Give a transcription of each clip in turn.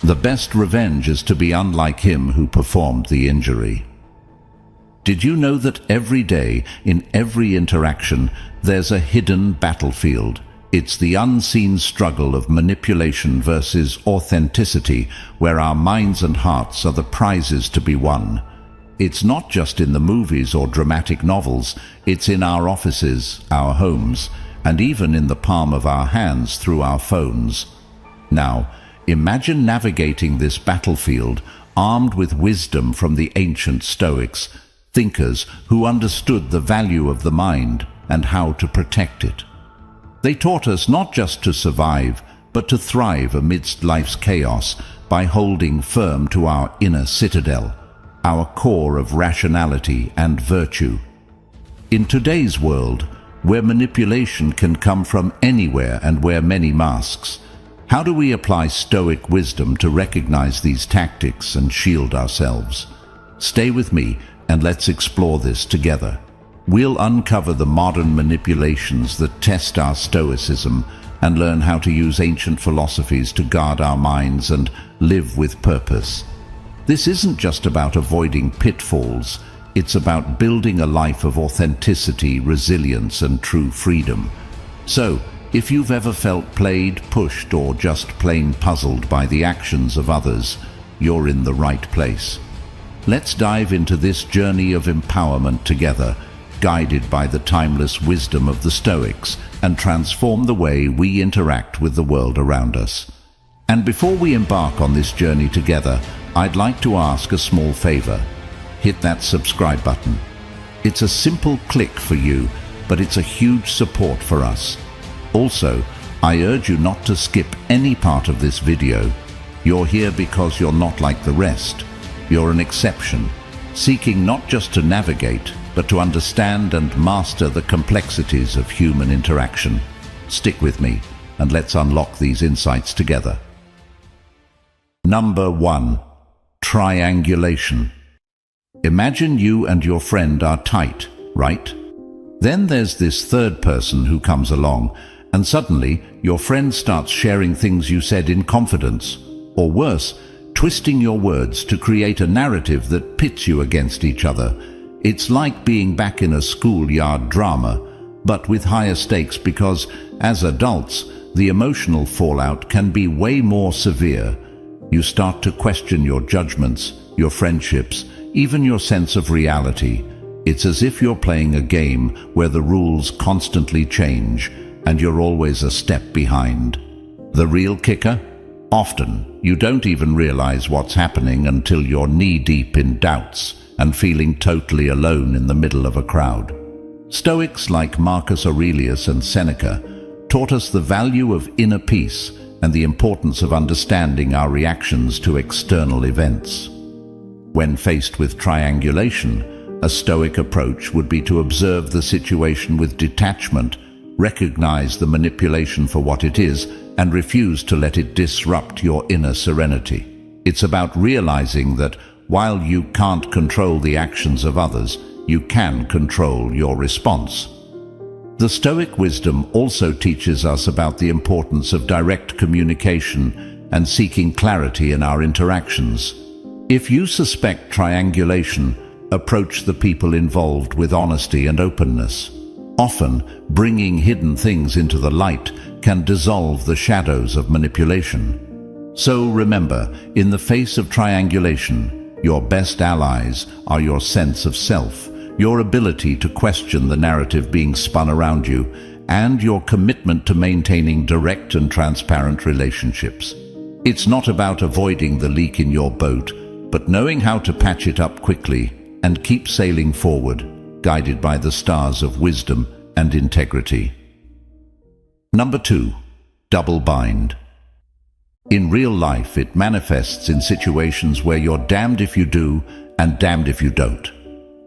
The best revenge is to be unlike him who performed the injury. Did you know that every day, in every interaction, there's a hidden battlefield? It's the unseen struggle of manipulation versus authenticity, where our minds and hearts are the prizes to be won. It's not just in the movies or dramatic novels, it's in our offices, our homes, and even in the palm of our hands through our phones. Now, imagine navigating this battlefield armed with wisdom from the ancient Stoics, thinkers who understood the value of the mind and how to protect it. They taught us not just to survive, but to thrive amidst life's chaos by holding firm to our inner citadel, our core of rationality and virtue. In today's world, where manipulation can come from anywhere and wear many masks, how do we apply Stoic wisdom to recognize these tactics and shield ourselves? Stay with me and let's explore this together. We'll uncover the modern manipulations that test our Stoicism and learn how to use ancient philosophies to guard our minds and live with purpose. This isn't just about avoiding pitfalls, it's about building a life of authenticity, resilience, and true freedom. So, if you've ever felt played, pushed, or just plain puzzled by the actions of others, you're in the right place. Let's dive into this journey of empowerment together, guided by the timeless wisdom of the Stoics, and transform the way we interact with the world around us. And before we embark on this journey together, I'd like to ask a small favor. Hit that subscribe button. It's a simple click for you, but it's a huge support for us. Also, I urge you not to skip any part of this video. You're here because you're not like the rest. You're an exception, seeking not just to navigate, but to understand and master the complexities of human interaction. Stick with me, and let's unlock these insights together. Number 1. Triangulation. Imagine you and your friend are tight, right? Then there's this third person who comes along, and suddenly your friend starts sharing things you said in confidence, or worse, twisting your words to create a narrative that pits you against each other. It's like being back in a schoolyard drama, but with higher stakes because, as adults, the emotional fallout can be way more severe. You start to question your judgments, your friendships, even your sense of reality. It's as if you're playing a game where the rules constantly change, and you're always a step behind. The real kicker? Often, you don't even realize what's happening until you're knee-deep in doubts and feeling totally alone in the middle of a crowd. Stoics like Marcus Aurelius and Seneca taught us the value of inner peace and the importance of understanding our reactions to external events. When faced with triangulation, a Stoic approach would be to observe the situation with detachment, recognize the manipulation for what it is, and refuse to let it disrupt your inner serenity. It's about realizing that while you can't control the actions of others, you can control your response. The Stoic wisdom also teaches us about the importance of direct communication and seeking clarity in our interactions. If you suspect triangulation, approach the people involved with honesty and openness. Often, bringing hidden things into the light can dissolve the shadows of manipulation. So remember, in the face of triangulation, your best allies are your sense of self, your ability to question the narrative being spun around you, and your commitment to maintaining direct and transparent relationships. It's not about avoiding the leak in your boat, but knowing how to patch it up quickly and keep sailing forward, guided by the stars of wisdom and integrity. Number 2. Double bind. In real life, it manifests in situations where you're damned if you do and damned if you don't.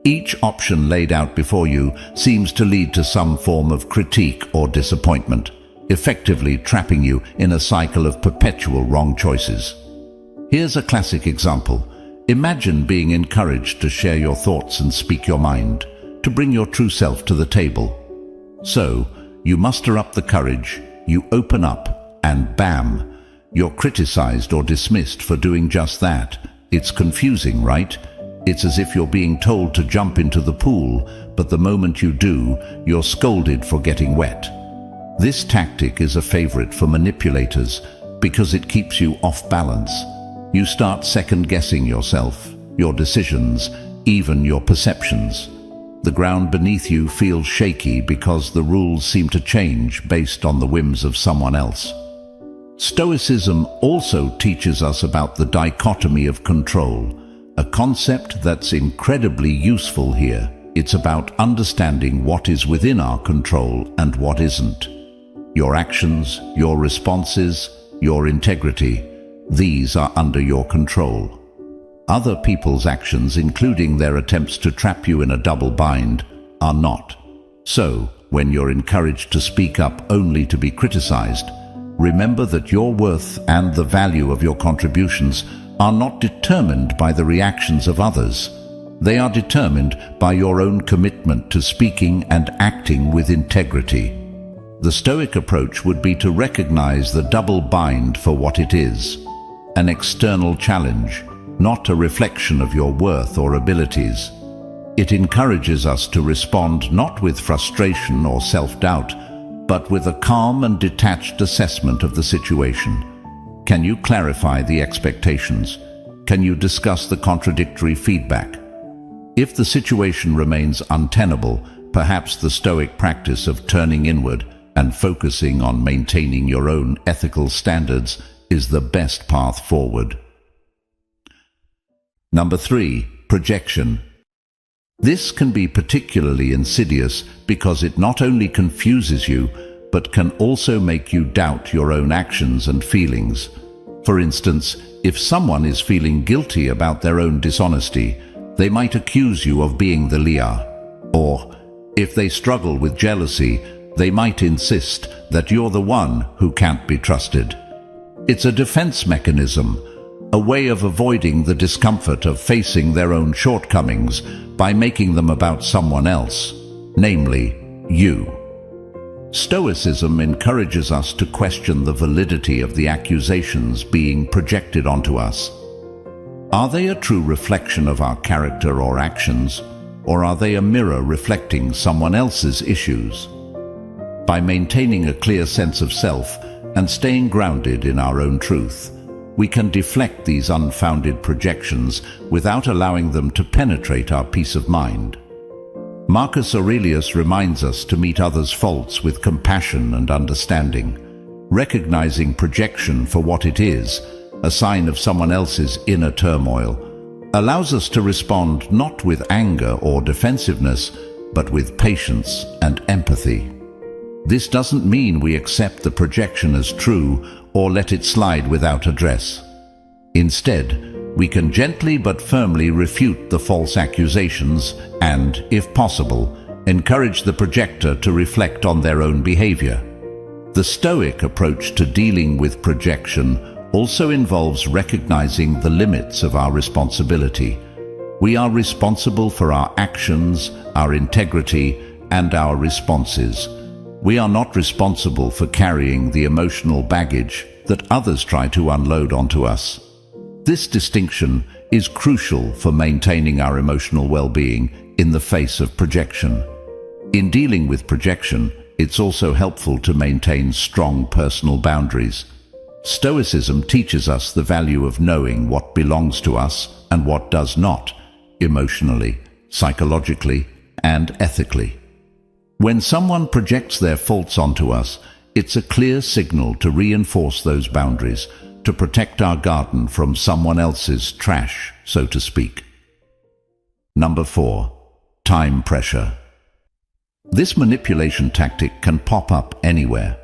Each option laid out before you seems to lead to some form of critique or disappointment, effectively trapping you in a cycle of perpetual wrong choices. Here's a classic example. Imagine being encouraged to share your thoughts and speak your mind, to bring your true self to the table. So, you muster up the courage, you open up, and bam, you're criticized or dismissed for doing just that. It's confusing, right? It's as if you're being told to jump into the pool, but the moment you do, you're scolded for getting wet. This tactic is a favorite for manipulators because it keeps you off balance. You start second-guessing yourself, your decisions, even your perceptions. The ground beneath you feels shaky because the rules seem to change based on the whims of someone else. Stoicism also teaches us about the dichotomy of control, a concept that's incredibly useful here. It's about understanding what is within our control and what isn't. Your actions, your responses, your integrity, these are under your control. Other people's actions, including their attempts to trap you in a double bind, are not. So, when you're encouraged to speak up only to be criticized, remember that your worth and the value of your contributions are not determined by the reactions of others. They are determined by your own commitment to speaking and acting with integrity. The Stoic approach would be to recognize the double bind for what it is, an external challenge, not a reflection of your worth or abilities. It encourages us to respond not with frustration or self-doubt, but with a calm and detached assessment of the situation. Can you clarify the expectations? Can you discuss the contradictory feedback? If the situation remains untenable, perhaps the Stoic practice of turning inward and focusing on maintaining your own ethical standards is the best path forward. Number 3, projection. This can be particularly insidious because it not only confuses you, but can also make you doubt your own actions and feelings. For instance, if someone is feeling guilty about their own dishonesty, they might accuse you of being the liar. Or, if they struggle with jealousy, they might insist that you're the one who can't be trusted. It's a defense mechanism, a way of avoiding the discomfort of facing their own shortcomings by making them about someone else, namely, you. Stoicism encourages us to question the validity of the accusations being projected onto us. Are they a true reflection of our character or actions, or are they a mirror reflecting someone else's issues? By maintaining a clear sense of self and staying grounded in our own truth, we can deflect these unfounded projections without allowing them to penetrate our peace of mind. Marcus Aurelius reminds us to meet others' faults with compassion and understanding. Recognizing projection for what it is, a sign of someone else's inner turmoil, allows us to respond not with anger or defensiveness, but with patience and empathy. This doesn't mean we accept the projection as true or let it slide without address. Instead, we can gently but firmly refute the false accusations and, if possible, encourage the projector to reflect on their own behavior. The Stoic approach to dealing with projection also involves recognizing the limits of our responsibility. We are responsible for our actions, our integrity, and our responses. We are not responsible for carrying the emotional baggage that others try to unload onto us. This distinction is crucial for maintaining our emotional well-being in the face of projection. In dealing with projection, it's also helpful to maintain strong personal boundaries. Stoicism teaches us the value of knowing what belongs to us and what does not, emotionally, psychologically, and ethically. When someone projects their faults onto us, it's a clear signal to reinforce those boundaries, to protect our garden from someone else's trash, so to speak. Number 4, time pressure. This manipulation tactic can pop up anywhere.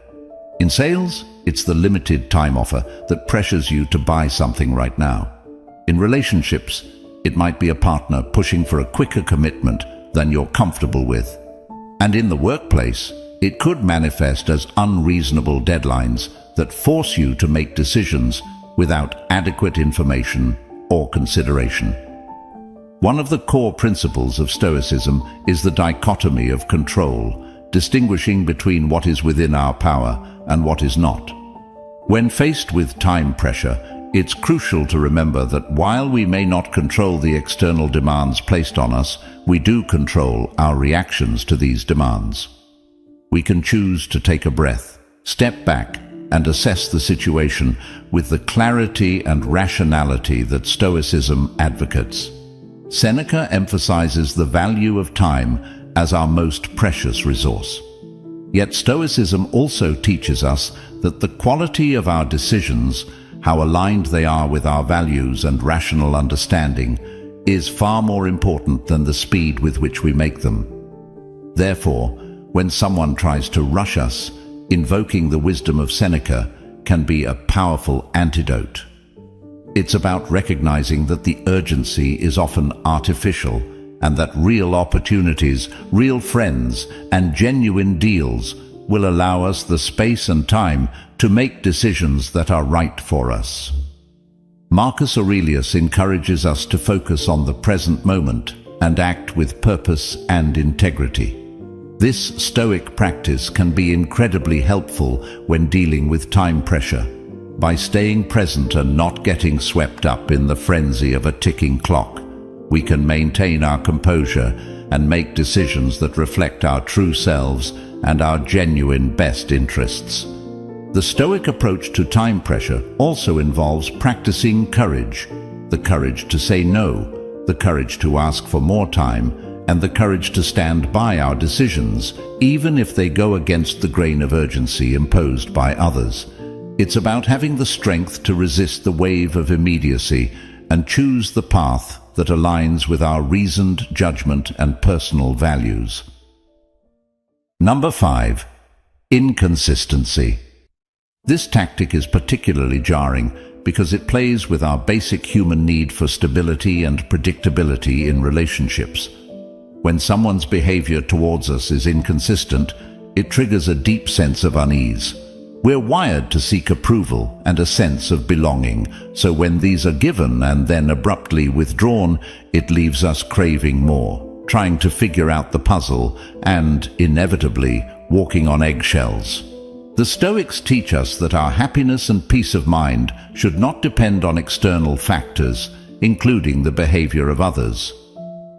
In sales, it's the limited time offer that pressures you to buy something right now. In relationships, it might be a partner pushing for a quicker commitment than you're comfortable with. And in the workplace, it could manifest as unreasonable deadlines that force you to make decisions without adequate information or consideration. One of the core principles of Stoicism is the dichotomy of control, distinguishing between what is within our power and what is not. When faced with time pressure, it's crucial to remember that while we may not control the external demands placed on us, we do control our reactions to these demands. We can choose to take a breath, step back, and assess the situation with the clarity and rationality that Stoicism advocates. Seneca emphasizes the value of time as our most precious resource. Yet Stoicism also teaches us that the quality of our decisions, how aligned they are with our values and rational understanding, is far more important than the speed with which we make them. Therefore, when someone tries to rush us, invoking the wisdom of Seneca can be a powerful antidote. It's about recognizing that the urgency is often artificial and that real opportunities, real friends, and genuine deals will allow us the space and time to make decisions that are right for us. Marcus Aurelius encourages us to focus on the present moment and act with purpose and integrity. This Stoic practice can be incredibly helpful when dealing with time pressure. By staying present and not getting swept up in the frenzy of a ticking clock, we can maintain our composure and make decisions that reflect our true selves and our genuine best interests. The Stoic approach to time pressure also involves practicing courage, the courage to say no, the courage to ask for more time, and the courage to stand by our decisions, even if they go against the grain of urgency imposed by others. It's about having the strength to resist the wave of immediacy and choose the path that aligns with our reasoned judgment and personal values. Number 5. Inconsistency. This tactic is particularly jarring because it plays with our basic human need for stability and predictability in relationships. When someone's behavior towards us is inconsistent, it triggers a deep sense of unease. We're wired to seek approval and a sense of belonging, so when these are given and then abruptly withdrawn, it leaves us craving more, trying to figure out the puzzle and, inevitably, walking on eggshells. The Stoics teach us that our happiness and peace of mind should not depend on external factors, including the behavior of others.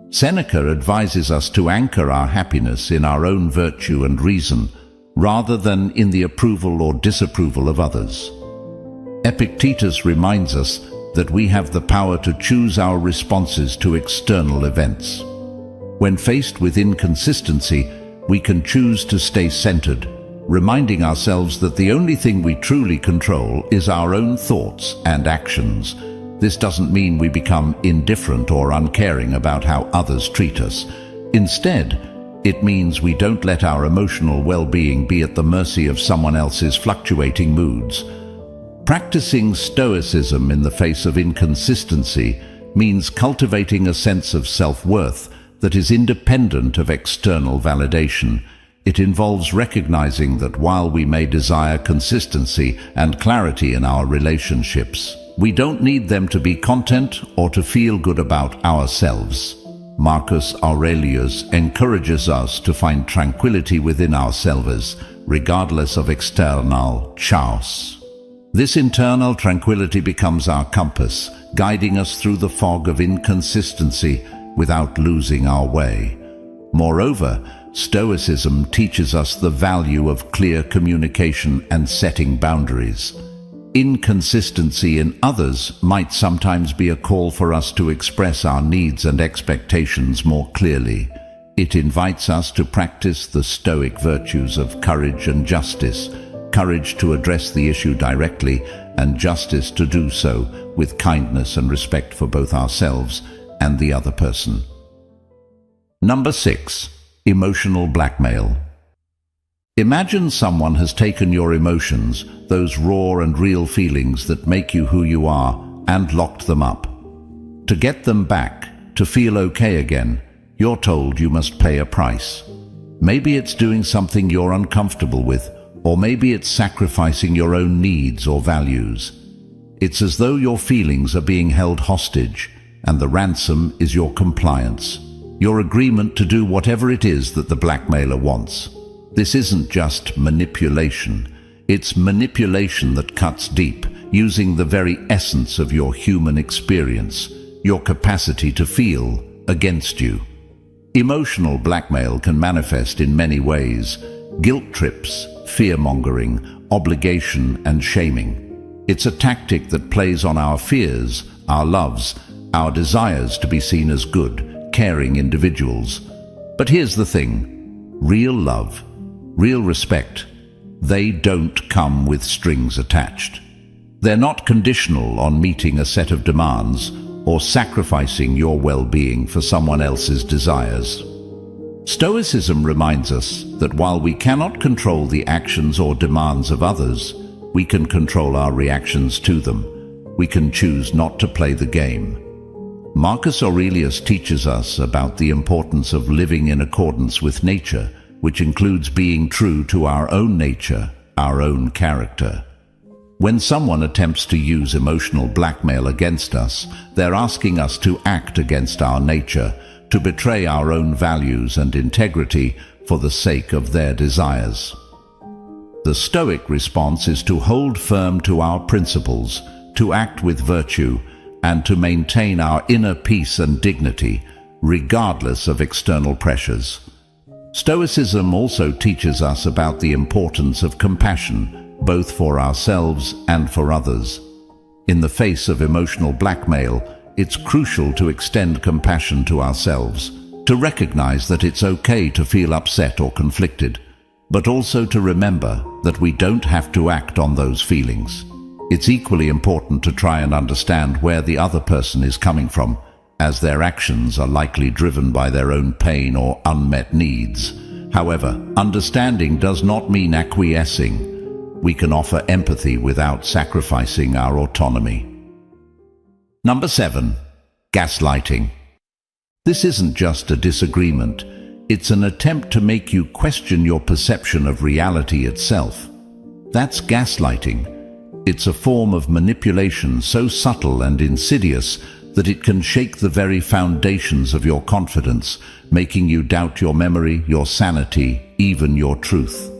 Seneca advises us to anchor our happiness in our own virtue and reason, rather than in the approval or disapproval of others. Epictetus reminds us that we have the power to choose our responses to external events. When faced with inconsistency, we can choose to stay centered, reminding ourselves that the only thing we truly control is our own thoughts and actions. This doesn't mean we become indifferent or uncaring about how others treat us. Instead, it means we don't let our emotional well-being be at the mercy of someone else's fluctuating moods. Practicing Stoicism in the face of inconsistency means cultivating a sense of self-worth that is independent of external validation. It involves recognizing that while we may desire consistency and clarity in our relationships, we don't need them to be content or to feel good about ourselves. Marcus Aurelius encourages us to find tranquility within ourselves, regardless of external chaos. This internal tranquility becomes our compass, guiding us through the fog of inconsistency without losing our way. Moreover, Stoicism teaches us the value of clear communication and setting boundaries. Inconsistency in others might sometimes be a call for us to express our needs and expectations more clearly. It invites us to practice the Stoic virtues of courage and justice, courage to address the issue directly, and justice to do so with kindness and respect for both ourselves and the other person. Number 6. Emotional blackmail. Imagine someone has taken your emotions, those raw and real feelings that make you who you are, and locked them up. To get them back, to feel okay again, you're told you must pay a price. Maybe it's doing something you're uncomfortable with, or maybe it's sacrificing your own needs or values. It's as though your feelings are being held hostage, and the ransom is your compliance, your agreement to do whatever it is that the blackmailer wants. This isn't just manipulation. It's manipulation that cuts deep, using the very essence of your human experience, your capacity to feel, against you. Emotional blackmail can manifest in many ways: guilt trips, fear-mongering, obligation and shaming. It's a tactic that plays on our fears, our loves, our desires to be seen as good, caring individuals. But here's the thing: real love, real respect, they don't come with strings attached. They're not conditional on meeting a set of demands or sacrificing your well-being for someone else's desires. Stoicism reminds us that while we cannot control the actions or demands of others, we can control our reactions to them. We can choose not to play the game. Marcus Aurelius teaches us about the importance of living in accordance with nature, which includes being true to our own nature, our own character. When someone attempts to use emotional blackmail against us, they're asking us to act against our nature, to betray our own values and integrity for the sake of their desires. The Stoic response is to hold firm to our principles, to act with virtue, and to maintain our inner peace and dignity, regardless of external pressures. Stoicism also teaches us about the importance of compassion, both for ourselves and for others. In the face of emotional blackmail, it's crucial to extend compassion to ourselves, to recognize that it's okay to feel upset or conflicted, but also to remember that we don't have to act on those feelings. It's equally important to try and understand where the other person is coming from, as their actions are likely driven by their own pain or unmet needs. However, understanding does not mean acquiescing. We can offer empathy without sacrificing our autonomy. Number 7. Gaslighting. This isn't just a disagreement. It's an attempt to make you question your perception of reality itself. That's gaslighting. It's a form of manipulation so subtle and insidious that it can shake the very foundations of your confidence, making you doubt your memory, your sanity, even your truth.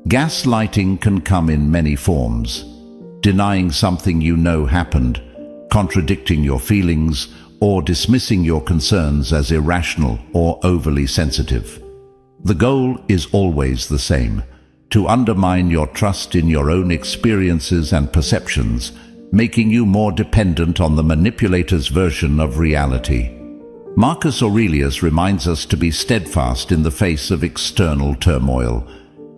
Gaslighting can come in many forms: denying something you know happened, contradicting your feelings, or dismissing your concerns as irrational or overly sensitive. The goal is always the same: to undermine your trust in your own experiences and perceptions, making you more dependent on the manipulator's version of reality. Marcus Aurelius reminds us to be steadfast in the face of external turmoil.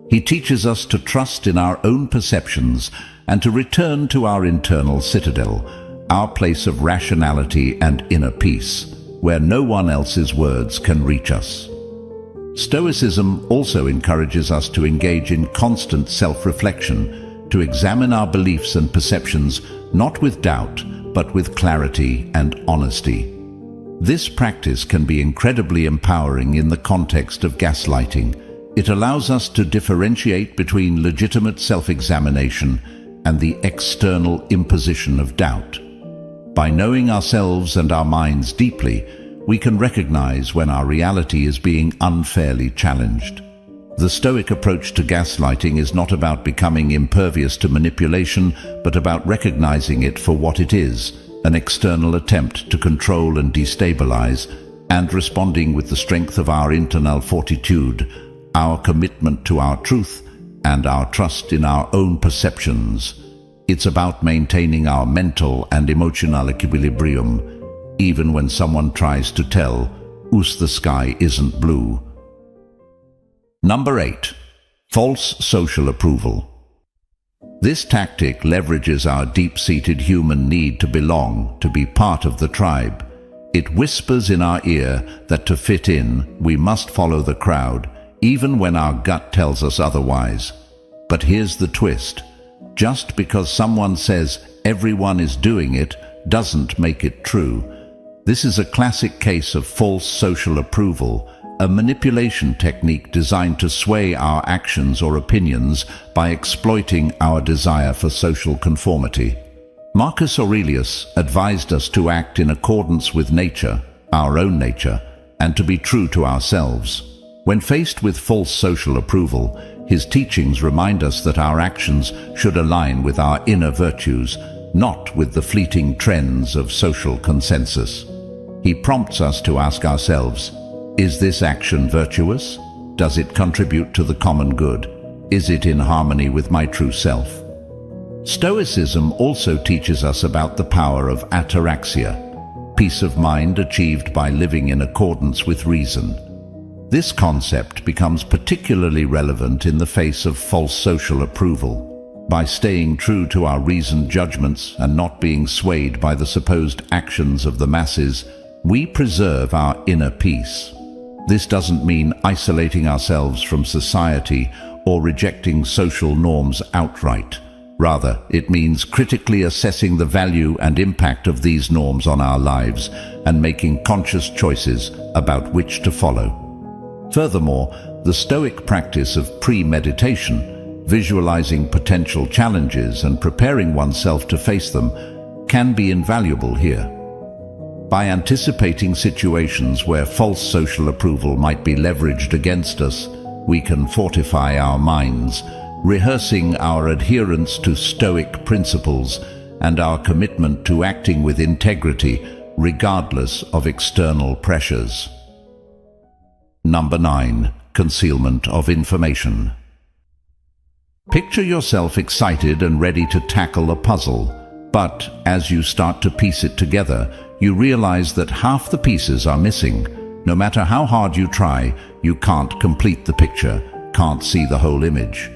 He teaches us to trust in our own perceptions and to return to our internal citadel, our place of rationality and inner peace, where no one else's words can reach us. Stoicism also encourages us to engage in constant self-reflection, to examine our beliefs and perceptions not with doubt, but with clarity and honesty. This practice can be incredibly empowering in the context of gaslighting. It allows us to differentiate between legitimate self-examination and the external imposition of doubt. By knowing ourselves and our minds deeply, we can recognize when our reality is being unfairly challenged. The Stoic approach to gaslighting is not about becoming impervious to manipulation, but about recognizing it for what it is: an external attempt to control and destabilize, and responding with the strength of our internal fortitude, our commitment to our truth, and our trust in our own perceptions. It's about maintaining our mental and emotional equilibrium, even when someone tries to tell us the sky isn't blue. Number 8. False social approval. This tactic leverages our deep-seated human need to belong, to be part of the tribe. It whispers in our ear that to fit in, we must follow the crowd, even when our gut tells us otherwise. But here's the twist: just because someone says everyone is doing it doesn't make it true. This is a classic case of false social approval, a manipulation technique designed to sway our actions or opinions by exploiting our desire for social conformity. Marcus Aurelius advised us to act in accordance with nature, our own nature, and to be true to ourselves. When faced with false social approval, His teachings remind us that our actions should align with our inner virtues, not with the fleeting trends of social consensus. He prompts us to ask ourselves, is this action virtuous? Does it contribute to the common good? Is it in harmony with my true self? Stoicism also teaches us about the power of ataraxia, peace of mind achieved by living in accordance with reason. This concept becomes particularly relevant in the face of false social approval. By staying true to our reasoned judgments and not being swayed by the supposed actions of the masses, we preserve our inner peace. This doesn't mean isolating ourselves from society or rejecting social norms outright. Rather, it means critically assessing the value and impact of these norms on our lives and making conscious choices about which to follow. Furthermore, the Stoic practice of premeditation, visualizing potential challenges and preparing oneself to face them, can be invaluable here. By anticipating situations where false social approval might be leveraged against us, we can fortify our minds, rehearsing our adherence to Stoic principles and our commitment to acting with integrity regardless of external pressures. Number 9. Concealment of information. Picture yourself excited and ready to tackle a puzzle, but as you start to piece it together, you realize that half the pieces are missing. No matter how hard you try, you can't complete the picture, can't see the whole image.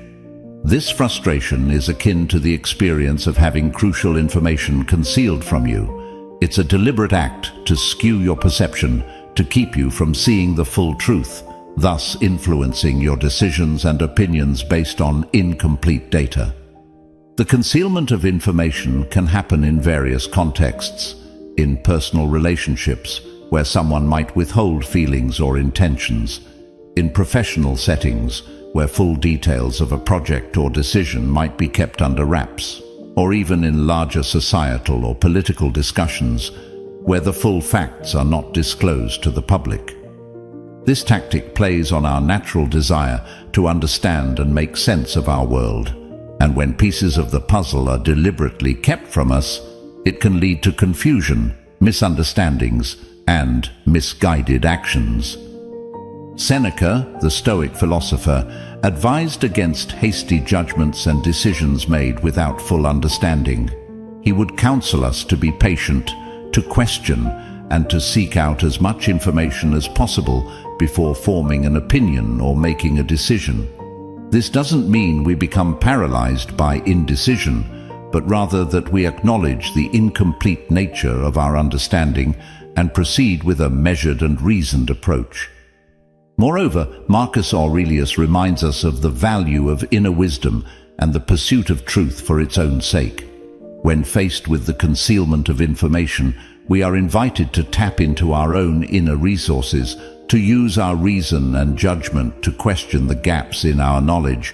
This frustration is akin to the experience of having crucial information concealed from you. It's a deliberate act to skew your perception, to keep you from seeing the full truth, thus influencing your decisions and opinions based on incomplete data. The concealment of information can happen in various contexts. In personal relationships, where someone might withhold feelings or intentions. In professional settings, where full details of a project or decision might be kept under wraps. Or even in larger societal or political discussions, where the full facts are not disclosed to the public. This tactic plays on our natural desire to understand and make sense of our world, and when pieces of the puzzle are deliberately kept from us, it can lead to confusion, misunderstandings, and misguided actions. Seneca, the Stoic philosopher, advised against hasty judgments and decisions made without full understanding. He would counsel us to be patient, to question, and to seek out as much information as possible before forming an opinion or making a decision. This doesn't mean we become paralyzed by indecision, but rather that we acknowledge the incomplete nature of our understanding and proceed with a measured and reasoned approach. Moreover, Marcus Aurelius reminds us of the value of inner wisdom and the pursuit of truth for its own sake. When faced with the concealment of information, we are invited to tap into our own inner resources, to use our reason and judgment to question the gaps in our knowledge,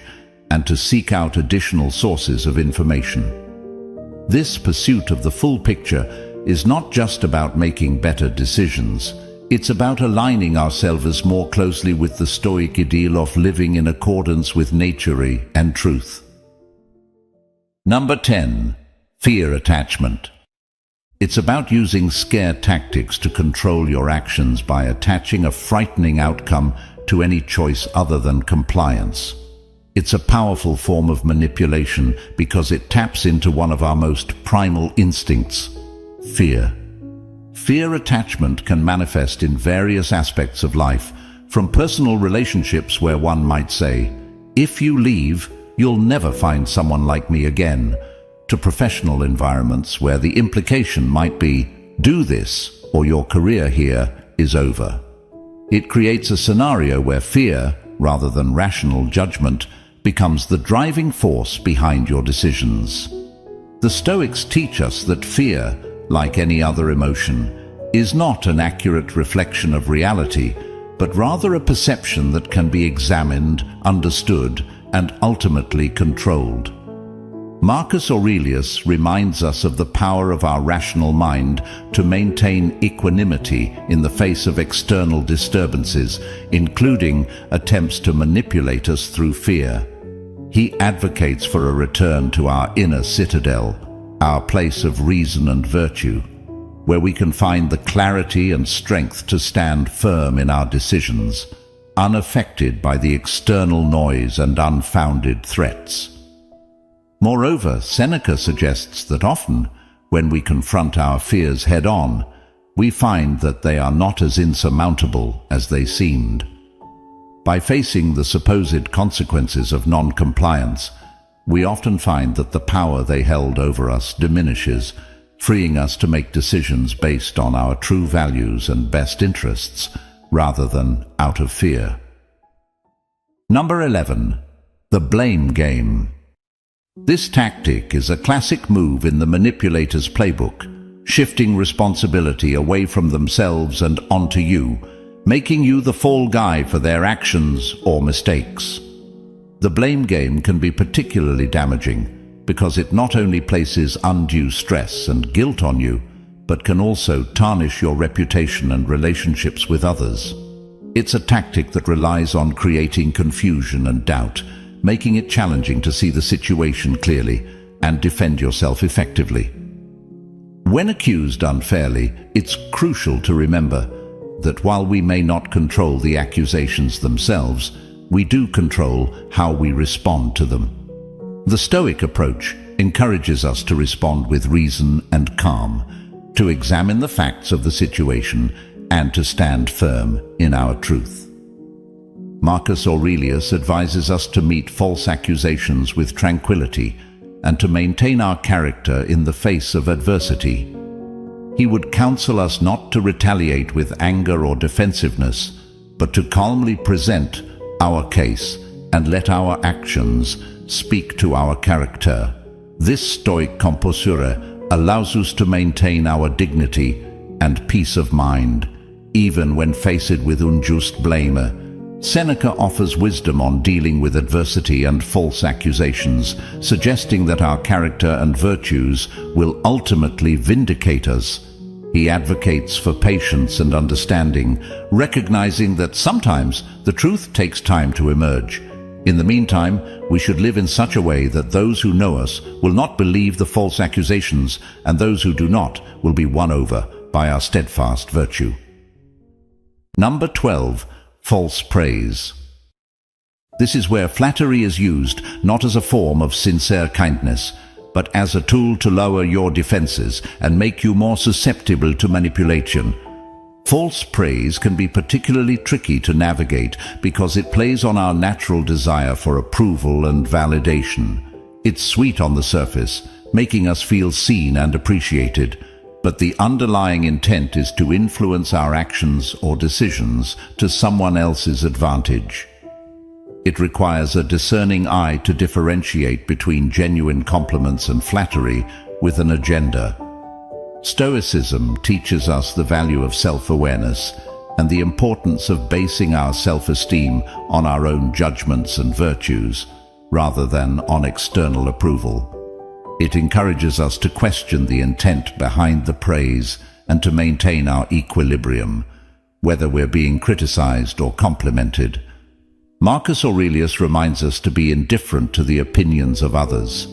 and to seek out additional sources of information. This pursuit of the full picture is not just about making better decisions. It's about aligning ourselves more closely with the Stoic ideal of living in accordance with nature and truth. Number 10. Fear attachment. It's about using scare tactics to control your actions by attaching a frightening outcome to any choice other than compliance. It's a powerful form of manipulation because it taps into one of our most primal instincts, fear. Fear attachment can manifest in various aspects of life, from personal relationships where one might say, "If you leave, you'll never find someone like me again," to professional environments where the implication might be, "Do this, or your career here is over." It creates a scenario where fear, rather than rational judgment, becomes the driving force behind your decisions. The Stoics teach us that fear, like any other emotion, is not an accurate reflection of reality, but rather a perception that can be examined, understood, and ultimately controlled. Marcus Aurelius reminds us of the power of our rational mind to maintain equanimity in the face of external disturbances, including attempts to manipulate us through fear. He advocates for a return to our inner citadel, our place of reason and virtue, where we can find the clarity and strength to stand firm in our decisions, unaffected by the external noise and unfounded threats. Moreover, Seneca suggests that often, when we confront our fears head-on, we find that they are not as insurmountable as they seemed. By facing the supposed consequences of non-compliance, we often find that the power they held over us diminishes, freeing us to make decisions based on our true values and best interests, rather than out of fear. Number 11. The blame game. This tactic is a classic move in the manipulator's playbook, shifting responsibility away from themselves and onto you, making you the fall guy for their actions or mistakes. The blame game can be particularly damaging because it not only places undue stress and guilt on you, but can also tarnish your reputation and relationships with others. It's a tactic that relies on creating confusion and doubt, making it challenging to see the situation clearly and defend yourself effectively. When accused unfairly, it's crucial to remember that while we may not control the accusations themselves, we do control how we respond to them. The Stoic approach encourages us to respond with reason and calm, to examine the facts of the situation and to stand firm in our truth. Marcus Aurelius advises us to meet false accusations with tranquility and to maintain our character in the face of adversity. He would counsel us not to retaliate with anger or defensiveness, but to calmly present our case and let our actions speak to our character. This Stoic composure allows us to maintain our dignity and peace of mind, even when faced with unjust blame. Seneca offers wisdom on dealing with adversity and false accusations, suggesting that our character and virtues will ultimately vindicate us. He advocates for patience and understanding, recognizing that sometimes the truth takes time to emerge. In the meantime, we should live in such a way that those who know us will not believe the false accusations, and those who do not will be won over by our steadfast virtue. Number 12. False praise. This is where flattery is used not as a form of sincere kindness, but as a tool to lower your defenses and make you more susceptible to manipulation. False praise can be particularly tricky to navigate because it plays on our natural desire for approval and validation. It's sweet on the surface, making us feel seen and appreciated, but the underlying intent is to influence our actions or decisions to someone else's advantage. It requires a discerning eye to differentiate between genuine compliments and flattery with an agenda. Stoicism teaches us the value of self-awareness and the importance of basing our self-esteem on our own judgments and virtues, rather than on external approval. It encourages us to question the intent behind the praise and to maintain our equilibrium, whether we're being criticized or complimented. Marcus Aurelius reminds us to be indifferent to the opinions of others,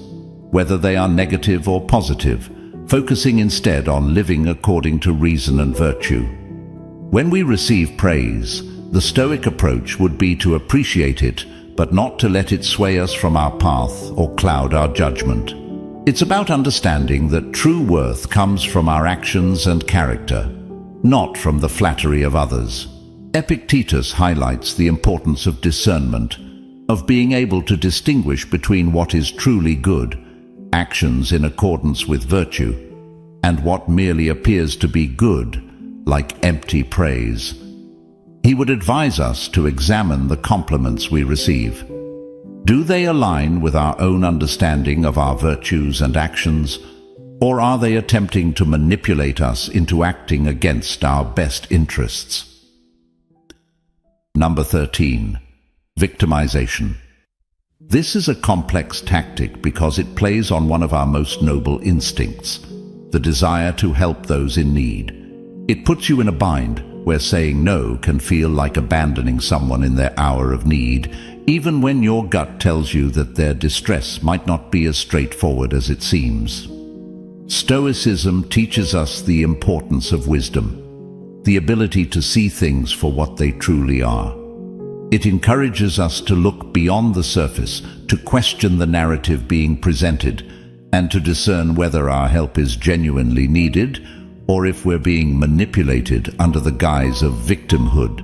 whether they are negative or positive, focusing instead on living according to reason and virtue. When we receive praise, the Stoic approach would be to appreciate it, but not to let it sway us from our path or cloud our judgment. It's about understanding that true worth comes from our actions and character, not from the flattery of others. Epictetus highlights the importance of discernment, of being able to distinguish between what is truly good, actions in accordance with virtue, and what merely appears to be good, like empty praise. He would advise us to examine the compliments we receive. Do they align with our own understanding of our virtues and actions, or are they attempting to manipulate us into acting against our best interests? Number 13. Victimization. This is a complex tactic because it plays on one of our most noble instincts, the desire to help those in need. It puts you in a bind where saying no can feel like abandoning someone in their hour of need, even when your gut tells you that their distress might not be as straightforward as it seems. Stoicism teaches us the importance of wisdom, the ability to see things for what they truly are. It encourages us to look beyond the surface, to question the narrative being presented, and to discern whether our help is genuinely needed or if we're being manipulated under the guise of victimhood.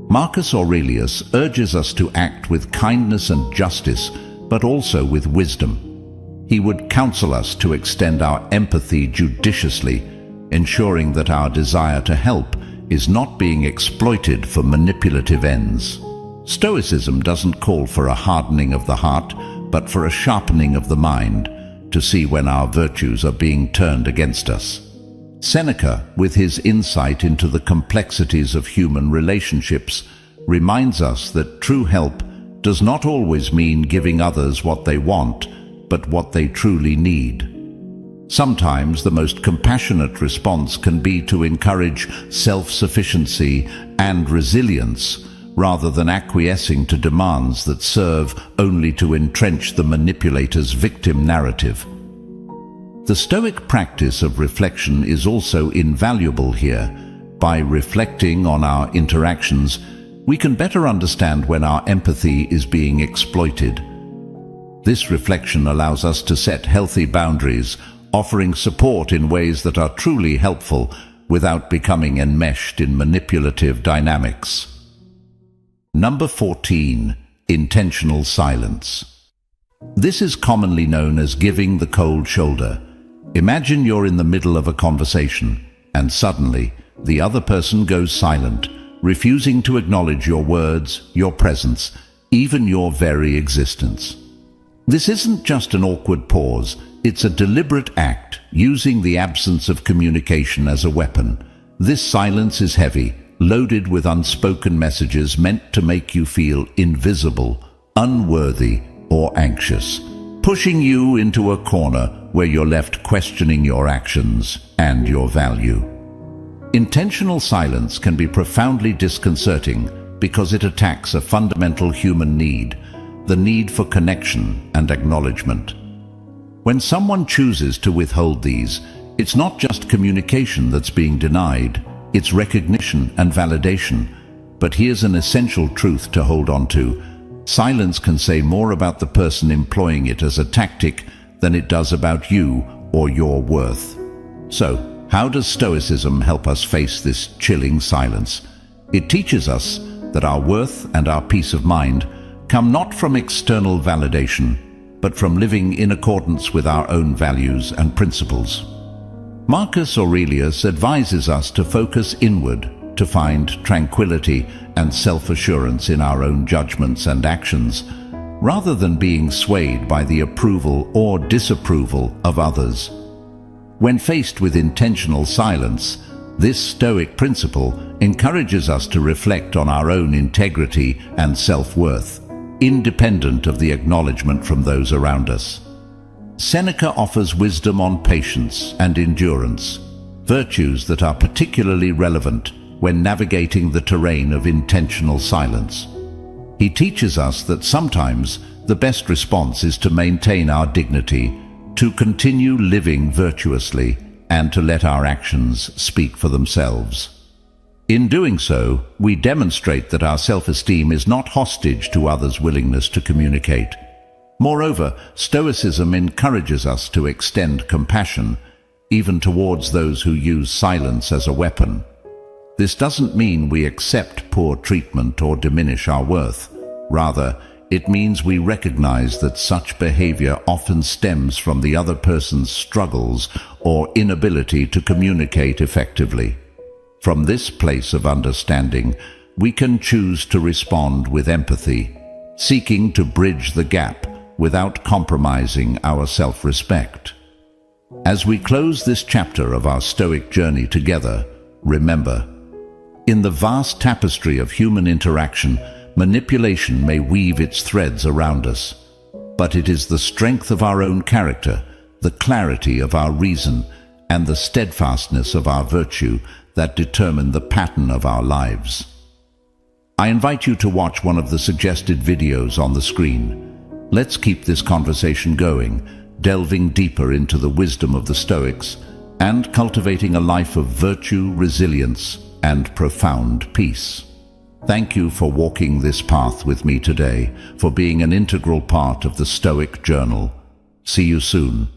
Marcus Aurelius urges us to act with kindness and justice, but also with wisdom. He would counsel us to extend our empathy judiciously, ensuring that our desire to help is not being exploited for manipulative ends. Stoicism doesn't call for a hardening of the heart, but for a sharpening of the mind, to see when our virtues are being turned against us. Seneca, with his insight into the complexities of human relationships, reminds us that true help does not always mean giving others what they want, but what they truly need. Sometimes the most compassionate response can be to encourage self-sufficiency and resilience, rather than acquiescing to demands that serve only to entrench the manipulator's victim narrative. The Stoic practice of reflection is also invaluable here. By reflecting on our interactions, we can better understand when our empathy is being exploited. This reflection allows us to set healthy boundaries, offering support in ways that are truly helpful without becoming enmeshed in manipulative dynamics. Number 14. Intentional silence. This is commonly known as giving the cold shoulder. Imagine you're in the middle of a conversation, and suddenly the other person goes silent, refusing to acknowledge your words, your presence, even your very existence. This isn't just an awkward pause, it's a deliberate act, using the absence of communication as a weapon. This silence is heavy, loaded with unspoken messages meant to make you feel invisible, unworthy, or anxious, pushing you into a corner where you're left questioning your actions and your value. Intentional silence can be profoundly disconcerting because it attacks a fundamental human need, the need for connection and acknowledgement. When someone chooses to withhold these, it's not just communication that's being denied, it's recognition and validation. But here's an essential truth to hold on to. Silence can say more about the person employing it as a tactic than it does about you or your worth. So, how does Stoicism help us face this chilling silence? It teaches us that our worth and our peace of mind come not from external validation, but from living in accordance with our own values and principles. Marcus Aurelius advises us to focus inward, to find tranquility and self-assurance in our own judgments and actions, rather than being swayed by the approval or disapproval of others. When faced with intentional silence, this Stoic principle encourages us to reflect on our own integrity and self-worth, independent of the acknowledgement from those around us. Seneca offers wisdom on patience and endurance, virtues that are particularly relevant when navigating the terrain of intentional silence. He teaches us that sometimes the best response is to maintain our dignity, to continue living virtuously, and to let our actions speak for themselves. In doing so, we demonstrate that our self-esteem is not hostage to others' willingness to communicate. Moreover, Stoicism encourages us to extend compassion, even towards those who use silence as a weapon. This doesn't mean we accept poor treatment or diminish our worth. Rather, it means we recognize that such behavior often stems from the other person's struggles or inability to communicate effectively. From this place of understanding, we can choose to respond with empathy, seeking to bridge the gap without compromising our self-respect. As we close this chapter of our Stoic journey together, remember, in the vast tapestry of human interaction, manipulation may weave its threads around us. but it is the strength of our own character, the clarity of our reason, and the steadfastness of our virtue that determine the pattern of our lives. I invite you to watch one of the suggested videos on the screen. Let's keep this conversation going, delving deeper into the wisdom of the Stoics and cultivating a life of virtue, resilience, and profound peace. Thank you for walking this path with me today, for being an integral part of the Stoic Journal. See you soon.